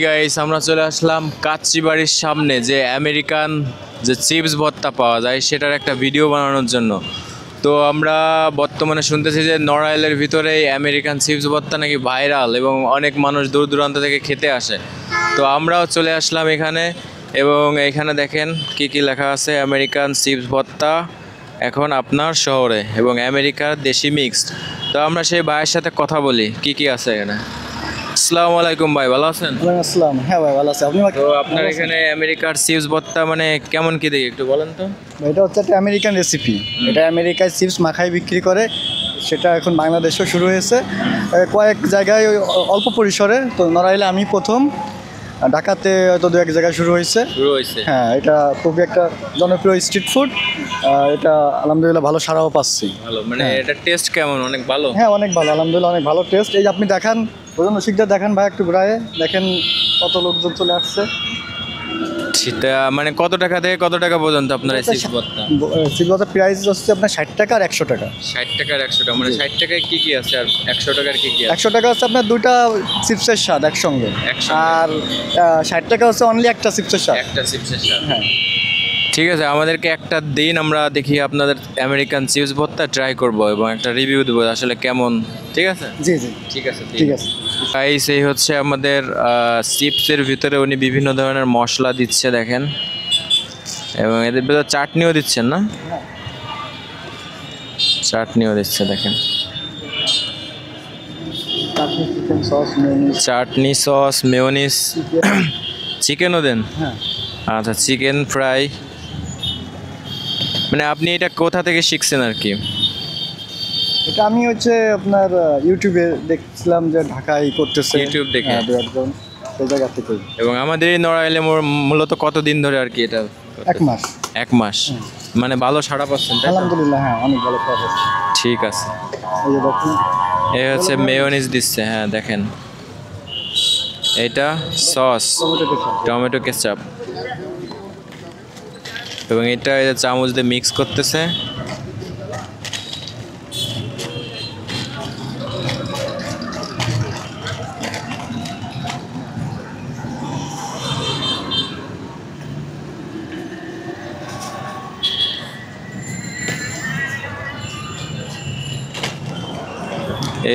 Guys আমরা চলে আসলাম কাচ্চি বাড়ির সামনে যে আমেরিকান যে চিপস ভর্তা পাওয়া যায় সেটার একটা ভিডিও বানানোর জন্য। তো আমরা বর্তমানে শুনতেছি যে নড়াইলের ভিতরে আমেরিকান চিপস ভর্তা নাকি ভাইরাল এবং অনেক মানুষ দূর দূরান্ত থেকে খেতে আসে। তো আমরাও চলে আসলাম এখানে এবং এখানে দেখেন কি কি লেখা আছে, আমেরিকান চিপস ভর্তা এখন আপনার শহরে এবং আমেরিকার দেশি মিক্সড। তো আমরা সেই ভাইয়ের সাথে কথা বলি কি কি আছে এখানে। আসসালামু আলাইকুম ভাই, ভালো আছেন? আসসালাম। হ্যাঁ ভাই, ভালো আছি। আপনি? তো আপনার এখানে আমেরিকার চিপস ভর্তা মানে কেমন কি দেখি একটু বলেন তো। এটা হচ্ছে একটা আমেরিকান রেসিপি। এটা আমেরিকায় চিপস মাখাই বিক্রি করে, সেটা এখন বাংলাদেশেও শুরু হয়েছে কয়েক জায়গায় অল্প পরিসরে। তো নড়াইলে আমি প্রথম, ঢাকাতে হয়তো দু এক জায়গায় শুরু হয়েছে। হ্যাঁ, এটা খুবই একটা জনপ্রিয় স্ট্রিট ফুড। এটা আলহামদুলিল্লাহ ভালো সাড়াও পাচ্ছি। ভালো মানে এটা টেস্ট কেমন? অনেক ভালো। হ্যাঁ, অনেক ভালো, আলহামদুলিল্লাহ অনেক ভালো টেস্ট। এই যে আপনি দেখান, প্রধান রসিকদের দেখান ভাই, একটু ঘুরায় দেখেন কত লোকজন চলে আসছে। সেটা মানে কত টাকা থেকে কত টাকা পর্যন্ত আপনার এই চিপস ভর্তা? চিপস ভর্তার প্রাইস হচ্ছে আপনার 60 টাকা আর 100 টাকা। 60 টাকার 100 টাকা, মানে 60 টাকায় কি কি আছে আর 100 টাকার কি কি আছে? 100 টাকা হচ্ছে আপনার দুটা চিপসের স্বাদ একসঙ্গে, আর 60 টাকা হচ্ছে অনলি একটা চিপসের স্বাদ। একটা চিপসের সাথে। হ্যাঁ, ঠিক আছে, আমাদেরকে একটা দিন আমরা দেখি আপনাদের আমেরিকান চিপস ভর্তা ট্রাই করব এবং একটা রিভিউ দেবো আসলে কেমন। ঠিক আছে? জি জি, ঠিক আছে ঠিক আছে। গাইস, এই হচ্ছে আমাদের চিপসের ভিতরে উনি বিভিন্ন ধরনের মশলা দিচ্ছে দেখেন, এবং এদের ভিতরে চাটনিও দিচ্ছেন না? চাটনিও দিচ্ছে দেখেন, চিকেন সস, মেয়োনিজ। চাটনি, সস, মেয়োনিজ, চিকেনও দেন? হ্যাঁ, আচ্ছা, চিকেন ফ্রাই। মানে আপনি এটা কোথা থেকে শিখছেন আর কি? এটা আমি হচ্ছে আপনার ইউটিউবে দেখছিলাম যে ঢাকায় করতেছে। ইউটিউব দেখে? হ্যাঁ, দু একজন সেই জায়গা থেকে। এবং আমাদের এই নড়াইলে মূলত কতদিন ধরে আর কি এটা? 1 মাস। 1 মাস। মানে ভালো সাড়া পাচ্ছেন তাই তো? আলহামদুলিল্লাহ, হ্যাঁ, অনেক ভালো খাওয়া হচ্ছে। ঠিক আছে। এই যে দেখুন, এই হচ্ছে মেয়োনিজ দিচ্ছে, হ্যাঁ দেখেন, এটা সস টমেটো কেচাপ, এবং এটা এই যে চামচ দিয়ে মিক্স করতেছে।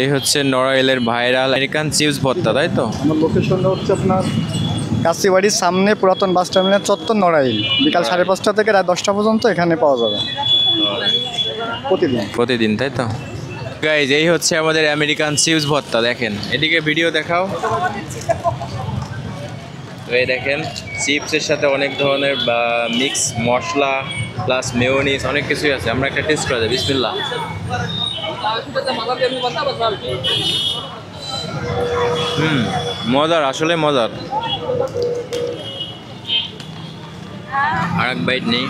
এই হচ্ছে নড়াইলের ভাইরাল আমেরিকান চিপস ভর্তা, তাই তো? আমার লোকেশনটা হচ্ছে আপনার কাশিবাড়ির সামনে পুরাতন বাস টার্মিনাল চত্বর, নড়াইল। বিকাল 5:30 থেকে রাত 10টা পর্যন্ত এখানে পাওয়া যাবে প্রতিদিন, তাই তো? গাইজ, এই হচ্ছে আমাদের আমেরিকান চিপস ভর্তা দেখেন। এদিকে ভিডিও দেখাও। তো এই দেখেন, চিপসের সাথে অনেক ধরনের মিক্স মশলা প্লাস মেয়োনিজ অনেক কিছুই আছে। আমরা একটা টেস্ট করা যায়, বিসমিল্লাহ। মজার, আসলে মজার। আর এক বাইট নেই।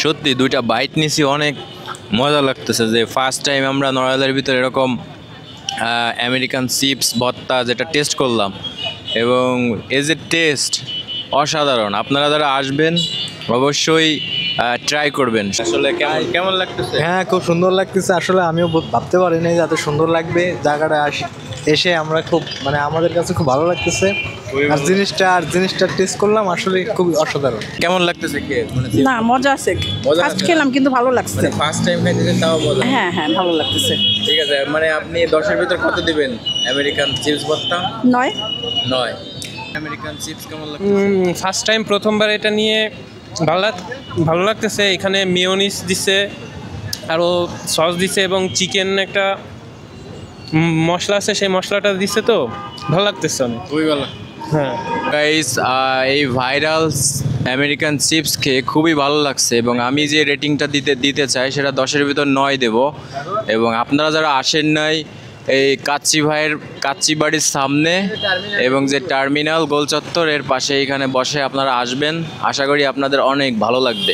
সত্যি 2টা বাইট নিছি, অনেক মজা লাগতেছে যে ফার্স্ট টাইম আমরা নড়াইলের ভিতরে এরকম আমেরিকান চিপস ভর্তা যেটা টেস্ট করলাম, এবং এজ এ টেস্ট অসাধারণ। আপনারা যারা আসবেন অবশ্যই ট্রাই করবেন। আসলে কেমন লাগতেছে? হ্যাঁ, খুব সুন্দর লাগতেছে। আসলে আমিও ভাবতে পারিনি যে এত সুন্দর লাগবে। জায়গাটা এসে আমরা খুব, মানে আমাদের কাছে খুব ভালো লাগতেছে। আর জিনিসটা টেস্ট করলাম, আসলে খুব অসাধারণ। কেমন লাগতেছে কে? না, মজা আছে। ফার্স্ট খেলাম কিন্তু ভালো লাগছে। ফার্স্ট টাইম খাইতেছেন তাও মজা? হ্যাঁ হ্যাঁ, ভালো লাগতেছে। ঠিক আছে, মানে আপনি 10-এর ভিতর কত দিবেন আমেরিকান চিপস ভর্তা? 9। 9। আমেরিকান চিপস কেমন লাগতেছে? ফার্স্ট টাইম, প্রথমবার এটা নিয়ে ভালো লাগতেছে। এখানে মেয়োনিজ দিচ্ছে, আরও সস দিচ্ছে, এবং চিকেন একটা মশলা আছে, সেই মশলাটা দিচ্ছে। তো ভালো লাগতেছে অনেক। খুবই ভালো। হ্যাঁ গাইস, এই ভাইরাল আমেরিকান চিপস খেয়ে খুবই ভালো লাগছে, এবং আমি যে রেটিংটা দিতে চাই সেটা 10-এর ভিতর 9 দেব। এবং আপনারা যারা আসেন নাই, এই কাচ্চি বাড়ির সামনে এবং যে টার্মিনাল গোল চত্বর এর পাশে এখানে বসে আপনারা আসবেন, আশা করি আপনাদের অনেক ভালো লাগবে।